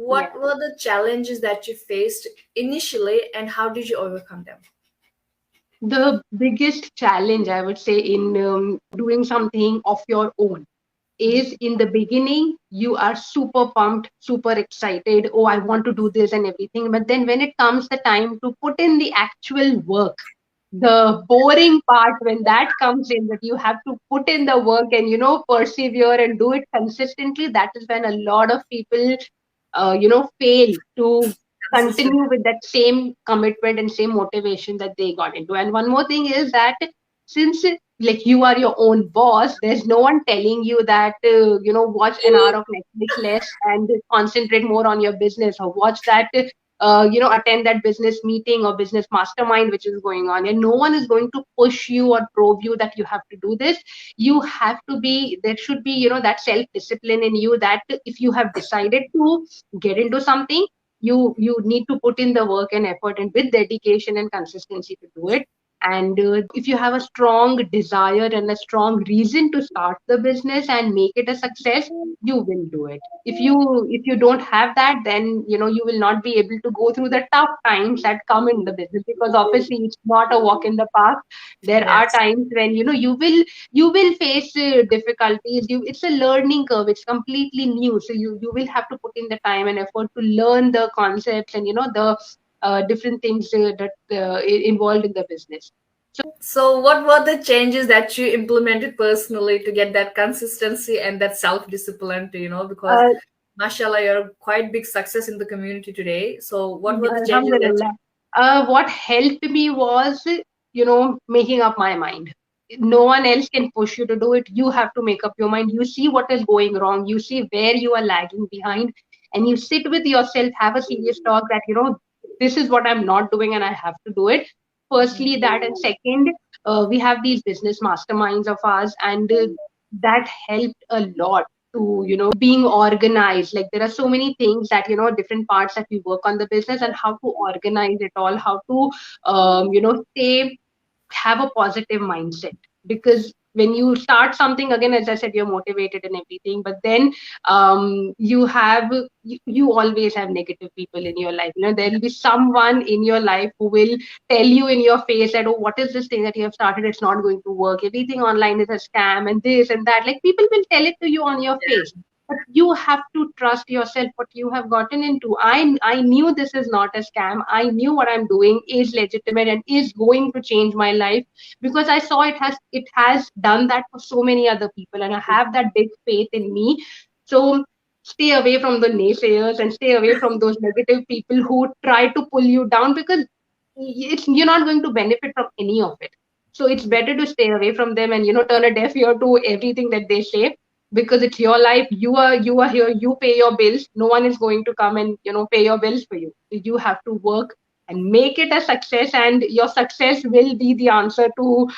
what were the challenges that you faced initially and how did you overcome them? The biggest challenge, I would say, in doing something of your own is in the beginning, you are super pumped, super excited. Oh, I want to do this and everything. But then when it comes the time to put in the actual work, the boring part, when that comes in, that you have to put in the work and, persevere and do it consistently, that is when a lot of people, fail to Consistent. continue with that same commitment and same motivation that they got into. And one more thing is that since like you are your own boss, there's no one telling you that watch an hour of Netflix less and concentrate more on your business, or watch that attend that business meeting or business mastermind which is going on, and no one is going to push you or probe you that you have to do this. You have to be, there should be that self discipline in you, that if you have decided to get into something, you need to put in the work and effort and with dedication and consistency to do it. And if you have a strong desire and a strong reason to start the business and make it a success, you will do it. If you don't have that, then you will not be able to go through the tough times that come in the business, because obviously it's not a walk in the park. There are Yes. times when you will face difficulties. It's a learning curve, it's completely new, so you will have to put in the time and effort to learn the concepts and the different things that involved in the business. So, what were the changes that you implemented personally to get that consistency and that self discipline to, because uh, mashallah, you're quite big success in the community today. So, what were Yeah, the changes that Alhamdulillah. What helped me was, making up my mind. No one else can push you to do it. You have to make up your mind. You see what is going wrong. You see where you are lagging behind, and you sit with yourself, have a serious talk that, this is what I'm not doing and I have to do it. you. Firstly, that, and second, we have these business masterminds of ours, and that helped a lot to being organized. Like there are so many things that different parts that we work on the business, and how to organize it all, how to stay, have a positive mindset. Because when you start something, again, as I said, you're motivated and everything, but then you always have negative people in your life. There will be someone in your life who will tell you in your face that, oh, what is this thing that you have started, it's not going to work, everything online is a scam, and this and that. Like, people will tell it to you on your face, but you have to trust yourself what you have gotten into. I knew this is not a scam. I knew what I'm doing is legitimate and is going to change my life, because I saw it has done that for so many other people, and I have that big faith in me. So stay away from the naysayers and stay away from those negative people who try to pull you down, because you're not going to benefit from any of it. So it's better to stay away from them and turn a deaf ear to everything that they say, because it's your life. You are here, you pay your bills. No one is going to come and pay your bills for you. You have to work and make it a success, and your success will be the answer to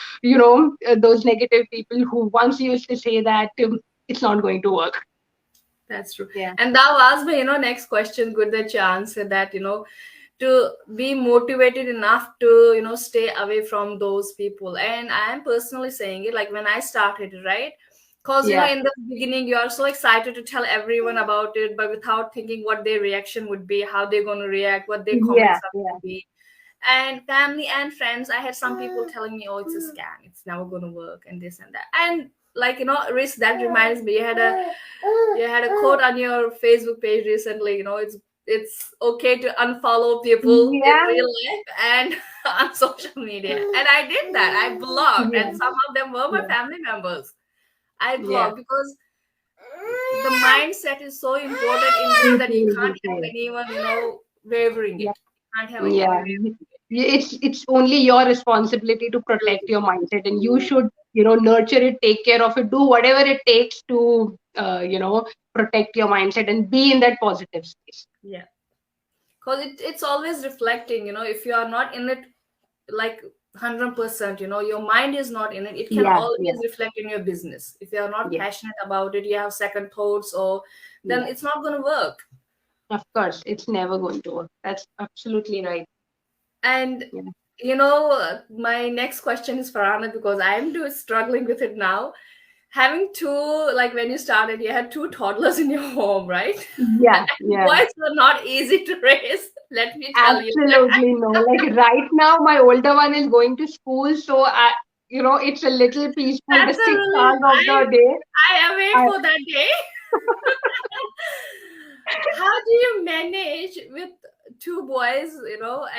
those negative people who once used to say that it's not going to work. That's true. Yeah. And that was my, next question. Good that you answered that, to be motivated enough to, stay away from those people. And I am personally saying it like when I started, right? Because, Yeah. in the beginning, you are so excited to tell everyone about it, but without thinking what their reaction would be, how they're going to react, what their Yeah. comments are Yeah. going to be. And family and friends, I had some people telling me, oh, it's a scam, it's never going to work, and this and that. And like, Riz, that reminds me, you had a quote on your Facebook page recently, it's okay to unfollow people in Yeah. real life and on social media. And I did that. I blocked, Yeah. and some of them were my Yeah. family members. I Yeah. blocked because the mindset is so important in this that you can't have It anyone, wavering is. it. You can't have anyone Yeah, wavering. it's only your responsibility to protect your mindset, and you should nurture it, take care of it, do whatever it takes to protect your mindset and be in that positive space. Yeah, because it's always reflecting. If you are not in it like 100%, your mind is not in it. It can Yeah, yeah, always reflect in your business. If you are not yeah, passionate about it, you have second thoughts, or then yeah. it's not going to work. Of course, it's never going to work. That's absolutely right. And Yeah. my next question is for Anna, because I'm struggling with it now. having two, like when you started, you had two toddlers in your home, right? Yeah, And yeah. boys were not easy to raise. Let me tell you that. Absolutely no. Like right now, my older one is going to school, so it's a little peaceful. The That's a six relief. hours of the day, I wait I, for that day. How do you manage with two boys,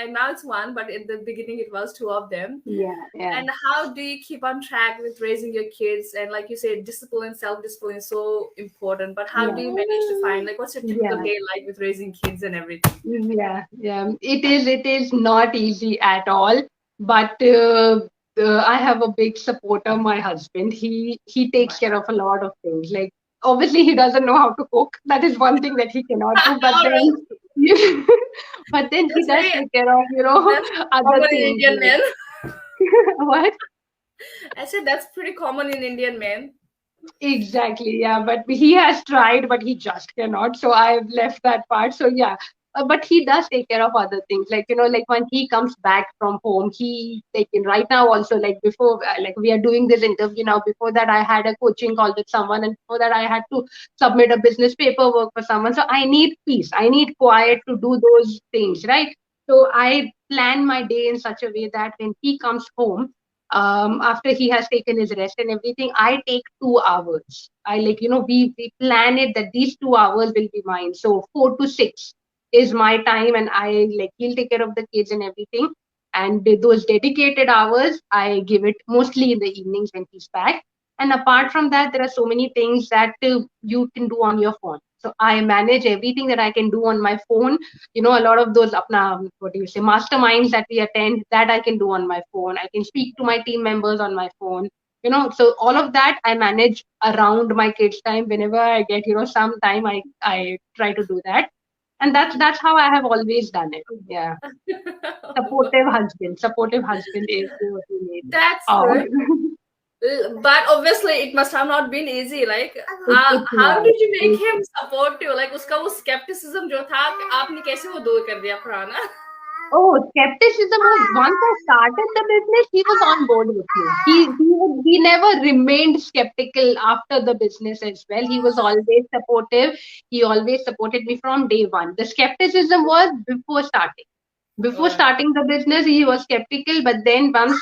and now it's one, but in the beginning it was two of them. yeah, yeah, And how do you keep on track with raising your kids? And like you said, discipline, self-discipline is so important. But how do yeah, you manage to find, like, what's your typical yeah. day like with raising kids and everything? Yeah, yeah. It is not easy at all. But I have a big supporter, my husband. He takes care of a lot of things. Like obviously he doesn't know how to cook. That is one thing that he cannot do. But All right. then but then he That's does very take care of, that's other common in things Indian like men. what? I said that's pretty common in Indian men. Exactly, yeah. But he has tried, but he just cannot. So I've left that part. So yeah, but he does take care of other things. Like like when he comes back from home, he like right now also like before like we are doing this interview now. Before that, I had a coaching call with someone, and before that, I had to submit a business paperwork for someone. So I need peace. I need quiet to do those things, right? So I plan my day in such a way that when he comes home after he has taken his rest and everything, I take 2 hours. I like, we plan it that these 2 hours will be mine. So 4 to 6 is my time, and I like he'll take care of the kids and everything. And those dedicated hours, I give it mostly in the evenings when he's back. And apart from that, there are so many things that you can do on your phone. So I manage everything that I can do on my phone. A lot of those what do you say, masterminds that we attend, that I can do on my phone. I can speak to my team members on my phone. So all of that I manage around my kids time. Whenever I get some time, I try to do that. And that's how I have always done it. Yeah. Supportive husband is what we need. That's Oh. good. But obviously it must have not been easy. Like, It's how not. did you make him support you? Like, उसका वो skepticism जो था, आपने कैसे वो दूर कर दिया पुराना? Oh, skepticism was once I started the business, he was on board with me. He never remained skeptical after the business as well. He was always supportive. He always supported me from day one. The skepticism was before starting. Before Alright. starting the business, he was skeptical, but then once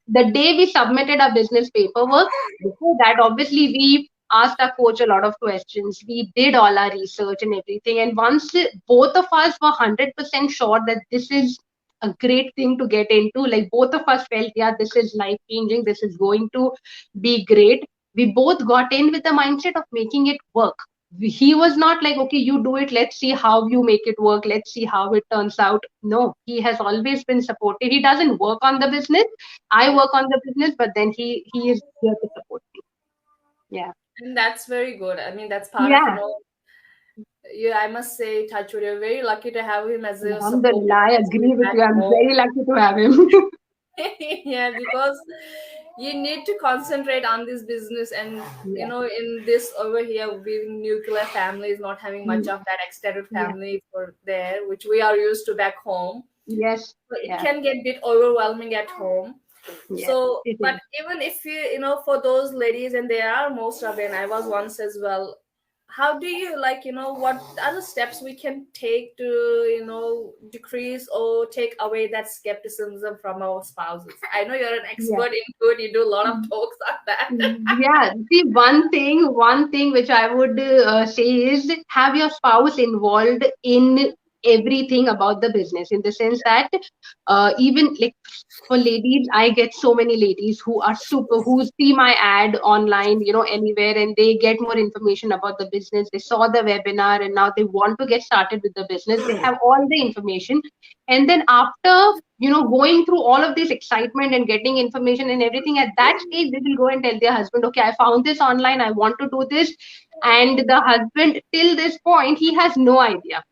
the day we submitted our business paperwork, before that, obviously we asked our coach a lot of questions. We did all our research and everything. And once both of us were 100% sure that this is a great thing to get into, like both of us felt, yeah, this is life changing, this is going to be great. We both got in with the mindset of making it work. He was not like, okay, you do it, let's see how you make it work, let's see how it turns out. No, he has always been supportive. He doesn't work on the business, I work on the business, but then he is here to support me. Yeah. And that's very good. I mean, that's part of, Yeah. yeah, I must say, Touchwood, you're very lucky to have him as a supporting Alhamdulillah, I person agree with back you. I'm home. very lucky to have him. Yeah, because you need to concentrate on this business, and Yeah. in this over here, being nuclear families, not having much Mm. of that extended Yeah. family for there, which we are used to back home. Yes. So it Yeah. can get a bit overwhelming at home. Yes. So, It but is. even if for those ladies, and there are most of them, I was once as well. How do you, like, what are the steps we can take to, decrease or take away that skepticism from our spouses? I know you're an Yeah. expert in food. You do a lot of talks on that. Yeah, see, one thing which I would say is have your spouse involved in everything about the business, in the sense that even like for ladies, I get so many ladies who are super, who see my ad online, anywhere, and they get more information about the business. They saw the webinar and now they want to get started with the business. They have all the information. And then after, going through all of this excitement and getting information and everything, at that stage, they will go and tell their husband, okay, I found this online, I want to do this. And the husband, till this point, he has no idea.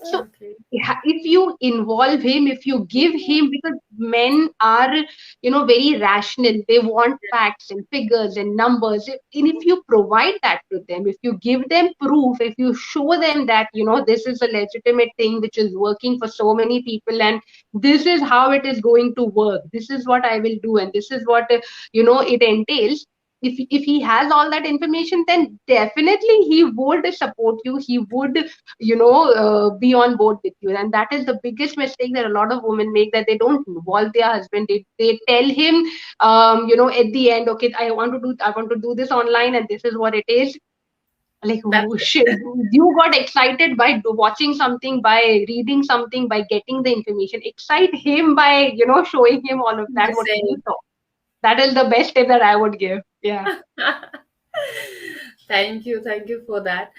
So Okay. if you involve him, if you give him, because men are, very rational. They want facts and figures and numbers. And if you provide that to them, if you give them proof, if you show them that, this is a legitimate thing which is working for so many people, and this is how it is going to work. This is what I will do, and this is what, it entails. if he has all that information, then definitely he would support you, he would, be on board with you. And that is the biggest mistake that a lot of women make, that they don't involve their husband. They tell him, at the end, okay, I want to do this online, and this is what it is. Like, That's shit, you got excited by watching something, by reading something, by getting the information. Excite him by, showing him all of that, the what you same. saw. That is the best tip that I would give. Yeah. Thank you for that.